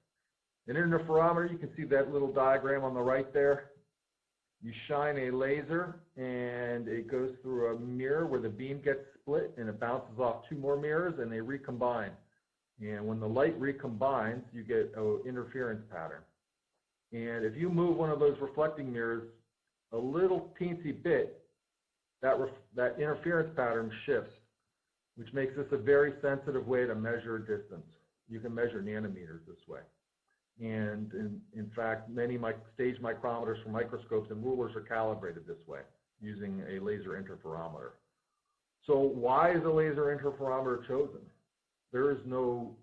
An interferometer, you can see that little diagram on the right there. You shine a laser, and it goes through a mirror where the beam gets split, and it bounces off two more mirrors, and they recombine. And when the light recombines, you get an interference pattern. And if you move one of those reflecting mirrors a little teensy bit, that interference pattern shifts, which makes this a very sensitive way to measure distance. You can measure nanometers this way. And in fact, many stage micrometers for microscopes and rulers are calibrated this way, using a laser interferometer. So why is a laser interferometer chosen? There is no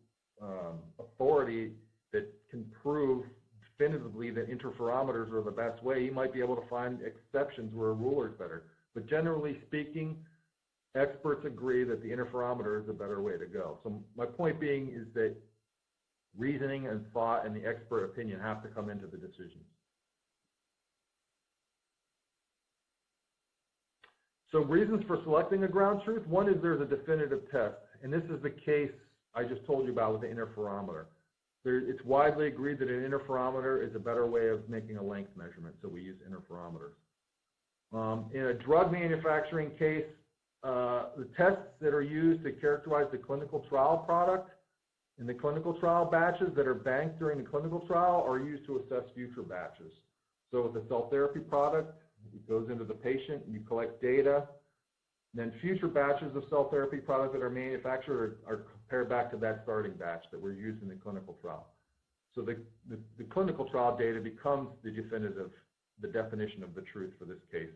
authority that can prove definitively that interferometers are the best way. You might be able to find exceptions where a ruler is better. But generally speaking, experts agree that the interferometer is a better way to go. So my point being is that reasoning and thought and the expert opinion have to come into the decisions. So reasons for selecting a ground truth. One is there's a definitive test, and this is the case I just told you about with the interferometer. It's widely agreed that an interferometer is a better way of making a length measurement, so we use interferometers. In a drug manufacturing case, the tests that are used to characterize the clinical trial product and the clinical trial batches that are banked during the clinical trial are used to assess future batches. So with a cell therapy product, it goes into the patient, you collect data, then future batches of cell therapy product that are manufactured are compared back to that starting batch that were used in the clinical trial. So the clinical trial data becomes the definition of the truth for this case.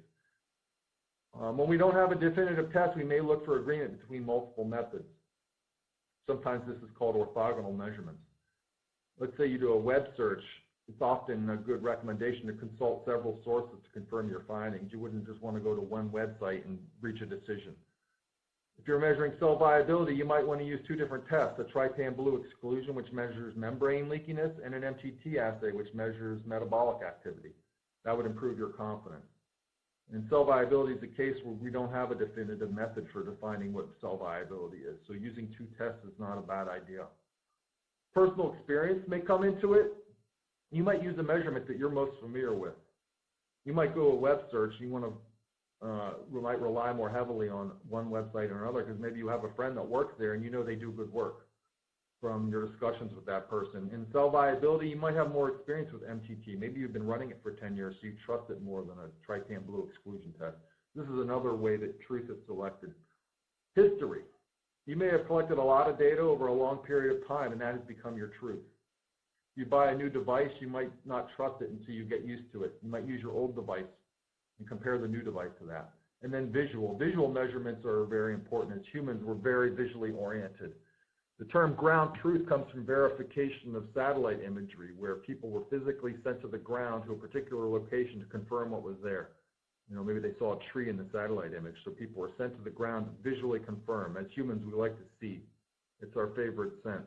When we don't have a definitive test, we may look for agreement between multiple methods. Sometimes this is called orthogonal measurements. Let's say you do a web search. It's often a good recommendation to consult several sources to confirm your findings. You wouldn't just want to go to one website and reach a decision. If you're measuring cell viability, you might want to use two different tests, a trypan blue exclusion, which measures membrane leakiness, and an MTT assay, which measures metabolic activity. That would improve your confidence. And cell viability is a case where we don't have a definitive method for defining what cell viability is. So using two tests is not a bad idea. Personal experience may come into it. You might use a measurement that you're most familiar with. You might go to a web search. You might rely more heavily on one website or another because maybe you have a friend that works there and you know they do good work from your discussions with that person. In cell viability, you might have more experience with MTT. Maybe you've been running it for 10 years, so you trust it more than a trypan blue exclusion test. This is another way that truth is selected. History. You may have collected a lot of data over a long period of time, and that has become your truth. If you buy a new device, you might not trust it until you get used to it. You might use your old device and compare the new device to that. And then visual. Visual measurements are very important. As humans, we're very visually oriented. The term ground truth comes from verification of satellite imagery, where people were physically sent to the ground to a particular location to confirm what was there. You know, maybe they saw a tree in the satellite image, so people were sent to the ground to visually confirm. As humans, we like to see. It's our favorite sense.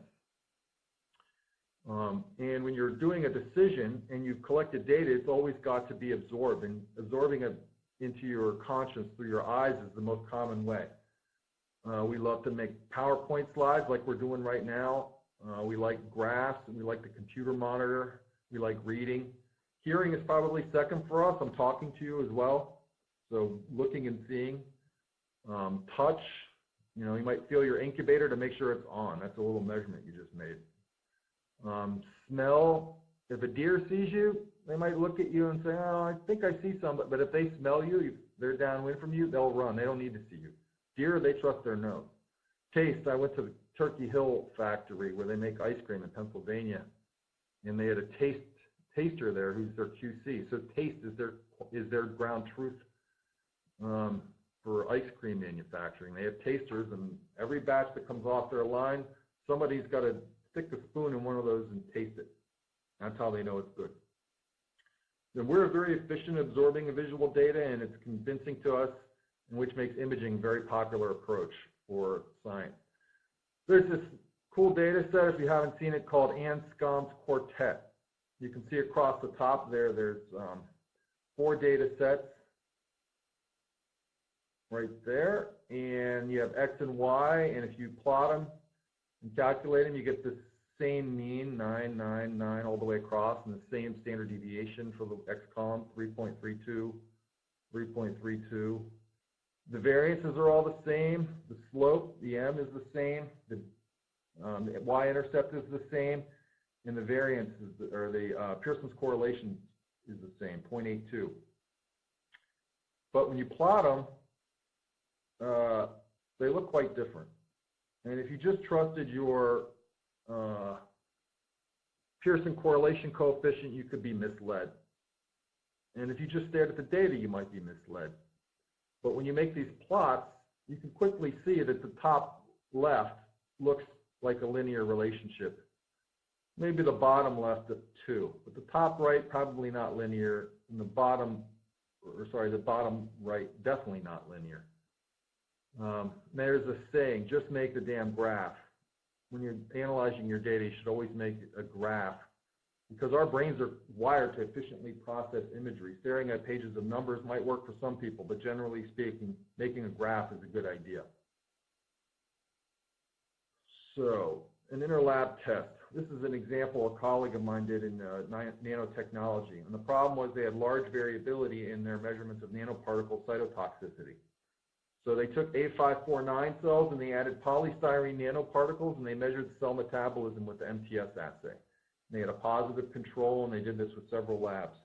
And when you're doing a decision and you've collected data, it's always got to be absorbed, and absorbing it into your conscience through your eyes is the most common way. We love to make PowerPoint slides like we're doing right now. We like graphs, and we like the computer monitor. We like reading. Hearing is probably second for us. I'm talking to you as well. So looking and seeing. Touch, you know, you might feel your incubator to make sure it's on. That's a little measurement you just made. Smell, if a deer sees you, they might look at you and say, oh, I think I see some, but if they smell you, they're downwind from you, they'll run. They don't need to see you. Deer, they trust their nose. Taste, I went to the Turkey Hill factory where they make ice cream in Pennsylvania, and they had a taster there who's their QC. So taste is their ground truth for ice cream manufacturing. They have tasters, and every batch that comes off their line, somebody's got to stick a spoon in one of those and taste it. That's how they know it's good. Then we're very efficient at absorbing the visual data, and it's convincing to us, which makes imaging a very popular approach for science. There's this cool data set, if you haven't seen it, called Anscombe's Quartet. You can see across the top there, there's 4 data sets right there, and you have X and Y, and if you plot them and calculate them, you get the same mean, 9, 9, 9, all the way across, and the same standard deviation for the X column, 3.32, 3.32. The variances are all the same. The slope, the M, is the same. The y-intercept is the same, and the variance or the Pearson's correlation is the same, 0.82. But when you plot them, they look quite different. And if you just trusted your Pearson correlation coefficient, you could be misled. And if you just stared at the data, you might be misled. But when you make these plots, you can quickly see that the top left looks like a linear relationship. Maybe the bottom left of 2, but the top right probably not linear, and the bottom right definitely not linear. There's a saying, just make the damn graph. When you're analyzing your data, you should always make a graph, because our brains are wired to efficiently process imagery. Staring at pages of numbers might work for some people, but generally speaking, making a graph is a good idea. So, an interlab test. This is an example a colleague of mine did in nanotechnology. And the problem was they had large variability in their measurements of nanoparticle cytotoxicity. So they took A549 cells and they added polystyrene nanoparticles, and they measured cell metabolism with the MTS assay. They had a positive control, and they did this with several labs.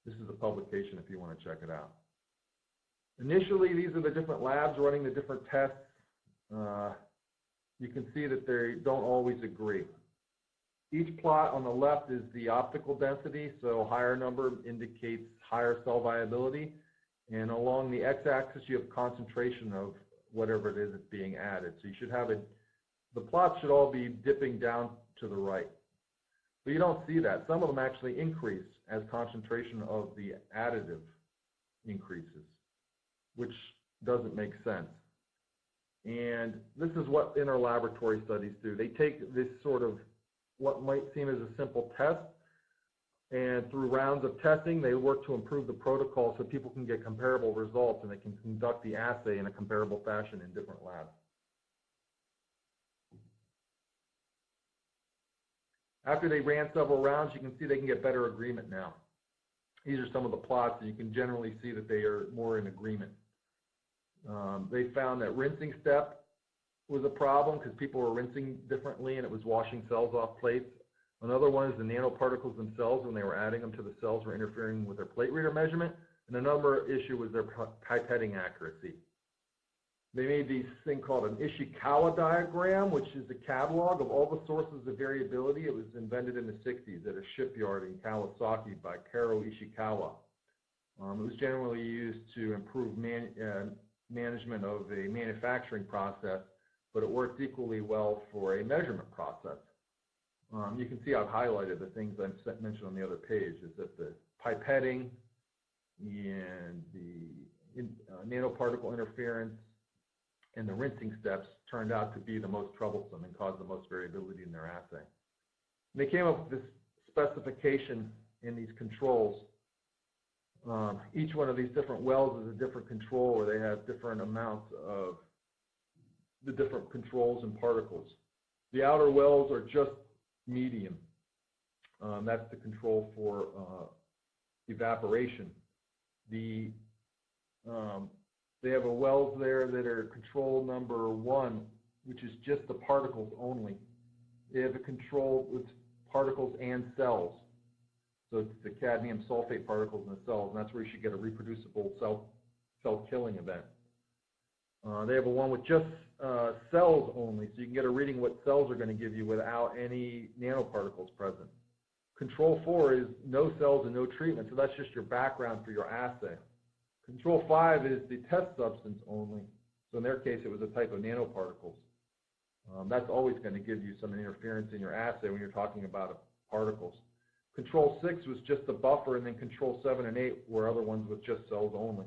This is a publication if you want to check it out. Initially, these are the different labs running the different tests. You can see that they don't always agree. Each plot on the left is the optical density, so higher number indicates higher cell viability, and along the x-axis you have concentration of whatever it is that's being added. So you should have it, the plots should all be dipping down to the right. But you don't see that. Some of them actually increase as concentration of the additive increases, which doesn't make sense. And this is what interlaboratory studies do. They take this sort of what might seem as a simple test, and through rounds of testing, they work to improve the protocol so people can get comparable results and they can conduct the assay in a comparable fashion in different labs. After they ran several rounds, you can see they can get better agreement now. These are some of the plots, and you can generally see that they are more in agreement. They found that rinsing step was a problem because people were rinsing differently and it was washing cells off plates. Another one is the nanoparticles themselves, when they were adding them to the cells, were interfering with their plate reader measurement. And another issue was their pipetting accuracy. They made this thing called an Ishikawa diagram, which is a catalog of all the sources of variability. It was invented in the 60s at a shipyard in Kawasaki by Karo Ishikawa. It was generally used to improve management of a manufacturing process, but it works equally well for a measurement process. You can see I've highlighted the things I mentioned on the other page, is that the pipetting and the nanoparticle interference and the rinsing steps turned out to be the most troublesome and caused the most variability in their assay. And they came up with this specification in these controls. Each one of these different wells is a different control where they have different amounts of the different controls and particles. The outer wells are just medium. That's the control for evaporation. They have a wells there that are control number 1, which is just the particles only. They have a control with particles and cells. So it's the cadmium sulfate particles in the cells, and that's where you should get a reproducible cell killing event. They have a one with just cells only, so you can get a reading what cells are going to give you without any nanoparticles present. Control 4 is no cells and no treatment, so that's just your background for your assay. Control 5 is the test substance only, so in their case it was a type of nanoparticles. That's always going to give you some interference in your assay when you're talking about particles. Control 6 was just the buffer, and then Control 7 and 8 were other ones with just cells only.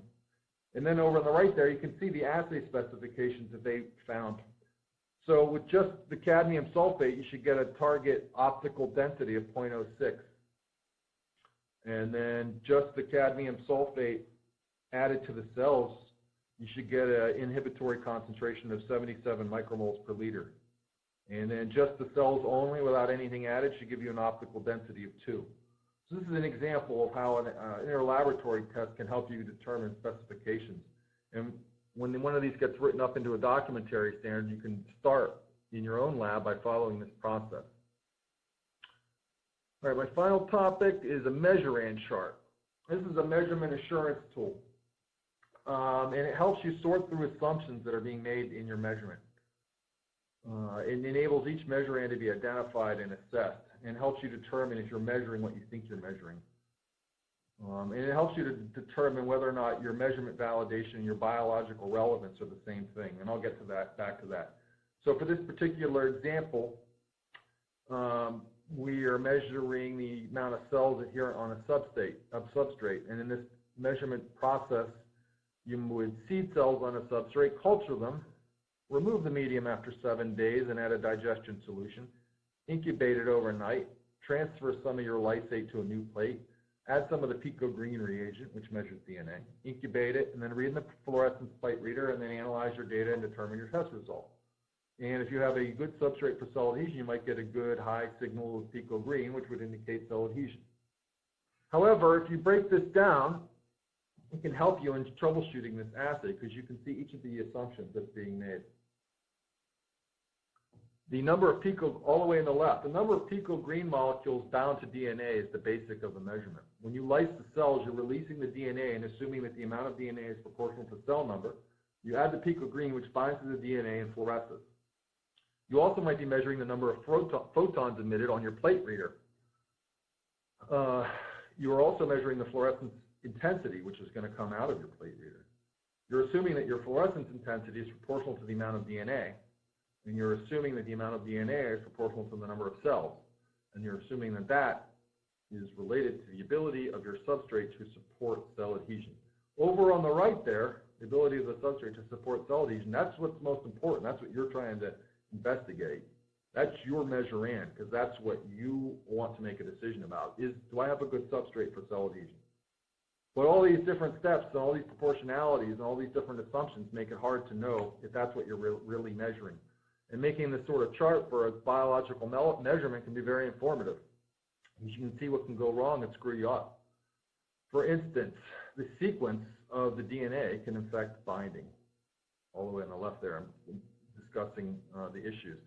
And then over on the right there, you can see the assay specifications that they found. So with just the cadmium sulfate, you should get a target optical density of 0.06. And then just the cadmium sulfate added to the cells, you should get an inhibitory concentration of 77 micromoles per liter. And then just the cells only without anything added should give you an optical density of 2. So this is an example of how an interlaboratory test can help you determine specifications. And when one of these gets written up into a documentary standard, you can start in your own lab by following this process. All right, my final topic is a Measurand chart. This is a measurement assurance tool. And it helps you sort through assumptions that are being made in your measurement. It enables each measurand to be identified and assessed, and helps you determine if you're measuring what you think you're measuring. And it helps you to determine whether or not your measurement validation and your biological relevance are the same thing, and I'll get to that, back to that. So for this particular example, we are measuring the amount of cells adherent on a substrate, and in this measurement process, you would seed cells on a substrate, culture them, remove the medium after 7 days and add a digestion solution, incubate it overnight, transfer some of your lysate to a new plate, add some of the Picogreen reagent, which measures DNA, incubate it, and then read in the fluorescence plate reader, and then analyze your data and determine your test result. And if you have a good substrate for cell adhesion, you might get a good high signal of Picogreen, which would indicate cell adhesion. However, if you break this down, it can help you in troubleshooting this assay because you can see each of the assumptions that's being made. The number of all the way on the left, the number of Picogreen molecules bound to DNA is the basic of the measurement. When you lyse the cells, you're releasing the DNA and assuming that the amount of DNA is proportional to cell number. You add the Picogreen, which binds to the DNA and fluoresces. You also might be measuring the number of photons emitted on your plate reader. You are also measuring the fluorescence intensity, which is going to come out of your plate reader. You're assuming that your fluorescence intensity is proportional to the amount of DNA, and you're assuming that the amount of DNA is proportional to the number of cells, and you're assuming that that is related to the ability of your substrate to support cell adhesion. Over on the right there, the ability of the substrate to support cell adhesion, that's what's most important. That's what you're trying to investigate. That's your measurand, because that's what you want to make a decision about. Do I have a good substrate for cell adhesion? But all these different steps and all these proportionalities and all these different assumptions make it hard to know if that's what you're really measuring. And making this sort of chart for a biological measurement can be very informative. You can see what can go wrong and screw you up. For instance, the sequence of the DNA can affect binding. All the way on the left there, I'm discussing the issues.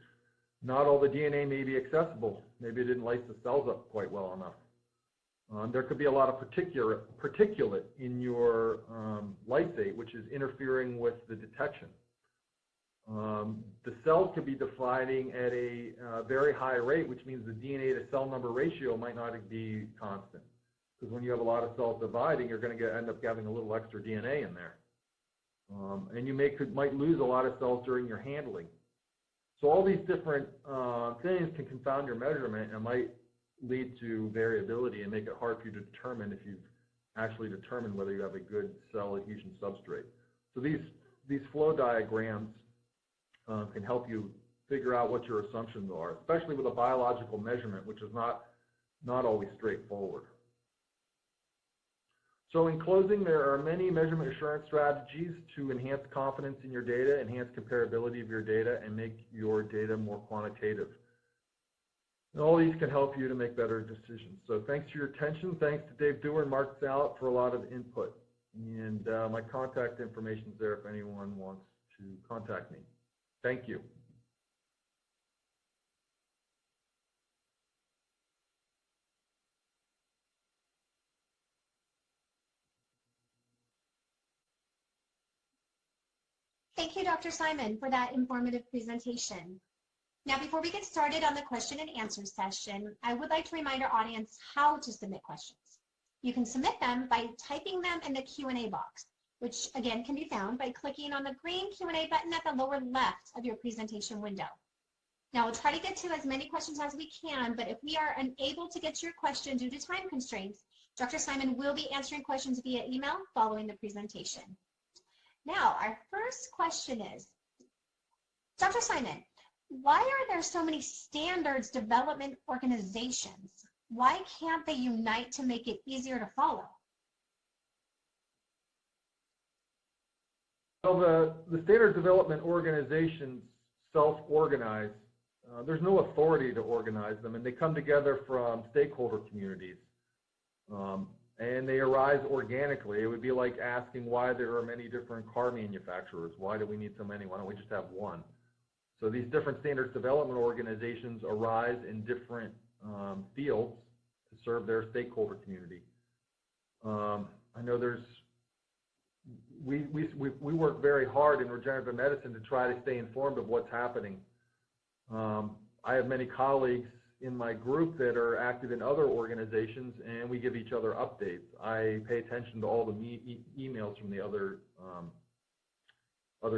Not all the DNA may be accessible. Maybe it didn't lice the cells up quite well enough. There could be a lot of particulate in your lysate, which is interfering with the detection. The cells could be dividing at a very high rate, which means the DNA to cell number ratio might not be constant. Because when you have a lot of cells dividing, you're going to end up having a little extra DNA in there. And you might lose a lot of cells during your handling. So all these different things can confound your measurement and might lead to variability and make it hard for you to determine if you've actually determined whether you have a good cell adhesion substrate. So these flow diagrams can help you figure out what your assumptions are, especially with a biological measurement, which is not always straightforward. So in closing, there are many measurement assurance strategies to enhance confidence in your data, enhance comparability of your data, and make your data more quantitative. And all these can help you to make better decisions. So thanks for your attention. Thanks to Dave Dewar and Mark Sallet for a lot of input. And my contact information is there if anyone wants to contact me. Thank you. Thank you, Dr. Simon, for that informative presentation. Now, before we get started on the question and answer session, I would like to remind our audience how to submit questions. You can submit them by typing them in the Q&A box, which again can be found by clicking on the green Q&A button at the lower left of your presentation window. Now, we'll try to get to as many questions as we can, but if we are unable to get to your question due to time constraints, Dr. Simon will be answering questions via email following the presentation. Now, our first question is, Dr. Simon, why are there so many standards development organizations? Why can't they unite to make it easier to follow? Well, the standard development organizations self-organize. There's no authority to organize them, and they come together from stakeholder communities. And they arise organically. It would be like asking why there are many different car manufacturers. Why do we need so many? Why don't we just have one? So these different standards development organizations arise in different fields to serve their stakeholder community. I know we work very hard in regenerative medicine to try to stay informed of what's happening. I have many colleagues in my group that are active in other organizations, and we give each other updates. I pay attention to all the emails from the other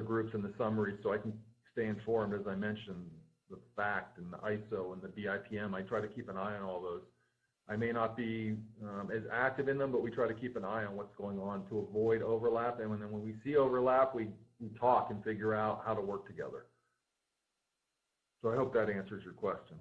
groups and the summaries, so I can stay informed. As I mentioned, the FACT and the ISO and the BIPM, I try to keep an eye on all those. I may not be as active in them, but we try to keep an eye on what's going on to avoid overlap. And then when we see overlap, we talk and figure out how to work together. So I hope that answers your question.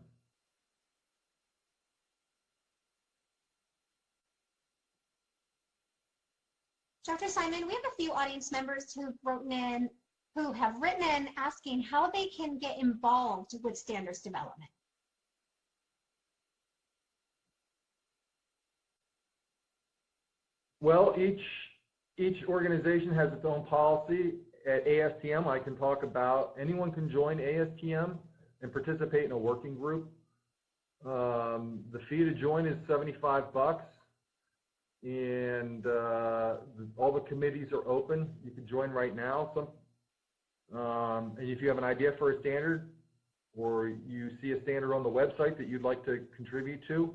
Dr. Simon, we have a few audience members who have written in asking how they can get involved with standards development. Well, each organization has its own policy. At ASTM, I can talk about anyone can join ASTM and participate in a working group. The fee to join is $75. And all the committees are open. You can join right now. And if you have an idea for a standard, or you see a standard on the website that you'd like to contribute to,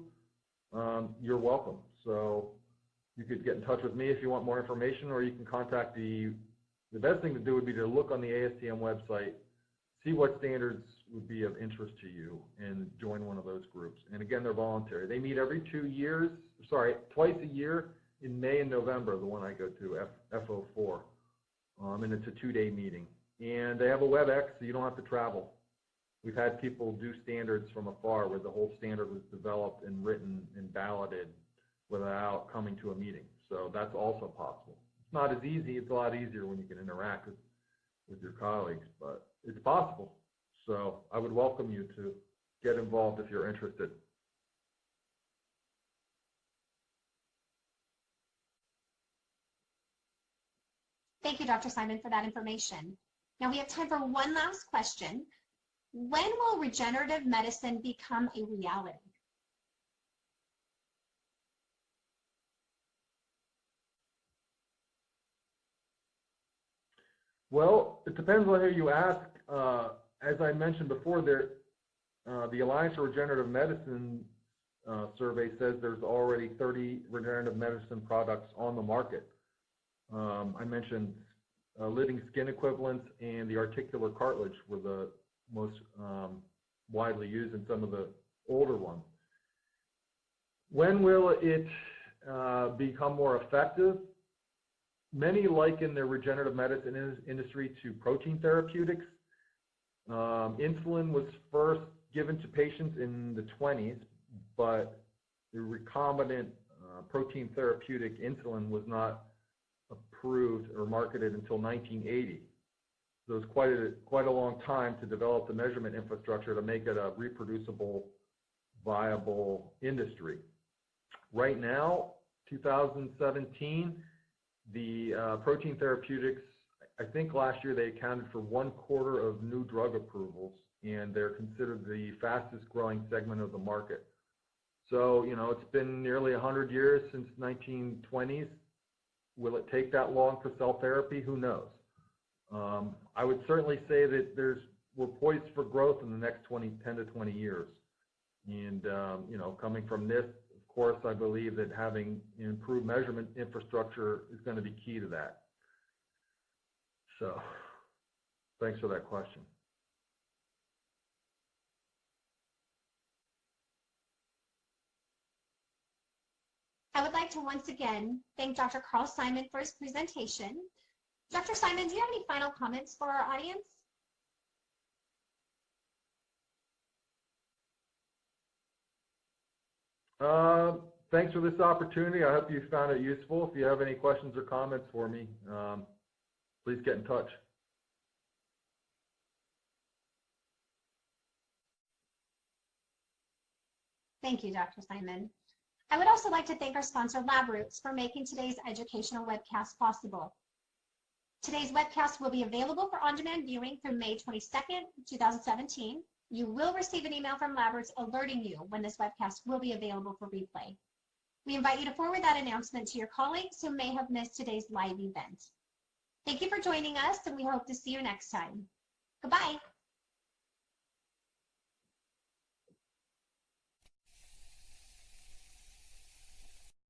you're welcome. So you could get in touch with me if you want more information, or you can contact the best thing to do would be to look on the ASTM website, see what standards would be of interest to you, and join one of those groups. And again, they're voluntary. They meet twice a year in May and November, the one I go to, FO4. And it's a 2-day meeting. And they have a WebEx, so you don't have to travel. We've had people do standards from afar where the whole standard was developed and written and balloted without coming to a meeting. So that's also possible. It's not as easy. It's a lot easier when you can interact with your colleagues, but it's possible. So I would welcome you to get involved if you're interested. Thank you, Dr. Simon, for that information. Now we have time for one last question. When will regenerative medicine become a reality? Well, it depends on who you ask. As I mentioned before, the Alliance for Regenerative Medicine survey says there's already 30 regenerative medicine products on the market. I mentioned living skin equivalents and the articular cartilage were the most widely used, and some of the older ones. When will it become more effective? Many liken the regenerative medicine industry to protein therapeutics. Insulin was first given to patients in the 20s, but the recombinant protein therapeutic insulin was not approved or marketed until 1980. So it was quite a long time to develop the measurement infrastructure to make it a reproducible, viable industry. Right now, 2017, the protein therapeutics, I think last year they accounted for 1/4 of new drug approvals, and they're considered the fastest growing segment of the market. So, you know, it's been nearly 100 years since 1920s. Will it take that long for cell therapy? Who knows? I would certainly say that we're poised for growth in the next 10 to 20 years. And, you know, coming from this, of course, I believe that having improved measurement infrastructure is going to be key to that. So, thanks for that question. I would like to once again thank Dr. Carl Simon for his presentation. Dr. Simon, do you have any final comments for our audience? Thanks for this opportunity. I hope you found it useful. If you have any questions or comments for me, please get in touch. Thank you, Dr. Simon. I would also like to thank our sponsor, Labroots, for making today's educational webcast possible. Today's webcast will be available for on-demand viewing through May 22nd, 2017. You will receive an email from Labroots alerting you when this webcast will be available for replay. We invite you to forward that announcement to your colleagues who may have missed today's live event. Thank you for joining us, and we hope to see you next time. Goodbye.